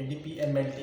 ADP MLT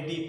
ADP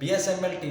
BSMLT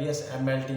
BSMLT